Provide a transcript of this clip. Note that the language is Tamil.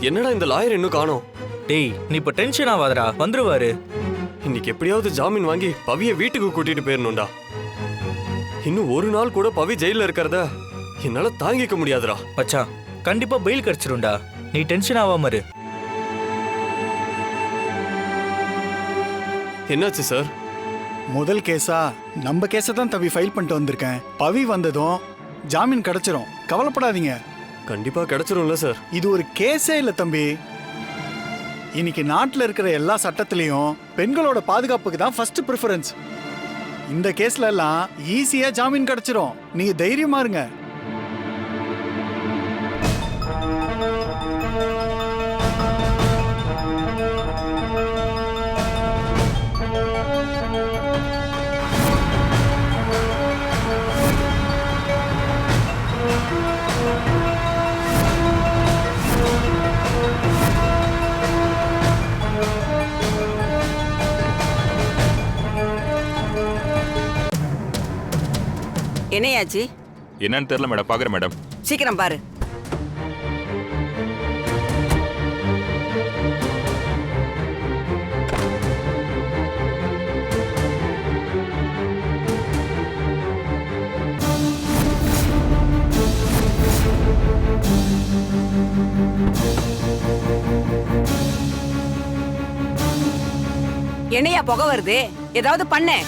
என்னடா இந்த லாயர் இன்னும் காணோம்? டேய் நீ இப்ப டென்ஷன் ஆகாதடா, வந்துருவாரு. இன்னைக்கு எப்படியாவது ஜாமீன் வாங்கி பவிய வீட்டுக்கு கூட்டிட்டு போயிடணும்டா. இன்னும் ஒரு நாள் கூட பவி ஜெயில இருக்கிறத என்னால தாங்கிக்க முடியாதுடா. மச்சான் கண்டிப்பா பெயில் கிடைச்சிரும்டா, நீ டென்ஷன் ஆகாம இரு. என்னாச்சு சார்? முதல் கேஸா நம்ம கேஸை தான் தம்பி ஃபைல் பண்ணிட்டு வந்திருக்கேன். பவி வந்ததும் ஜாமீன் கிடைச்சிரும், கவலைப்படாதீங்க. கண்டிப்பா கிடைச்சிரும்ல சார்? இது ஒரு கேஸே இல்லை தம்பி. இன்னைக்கு நாட்டில் இருக்கிற எல்லா சட்டத்திலையும் பெண்களோட பாதுகாப்புக்கு தான் ஃபர்ஸ்ட் ப்ரிஃபரன்ஸ். இந்த கேஸ்ல எல்லாம் ஈஸியா ஜாமீன் கிடைச்சிரும், நீங்க தைரியமா இருங்க. என்னையாச்சு? என்னன்னு தெரியல மேடம், பாக்குறேன் மேடம். சீக்கிரம் பாரு. என்னையா புகை வருது? ஏதாவது பண்ண.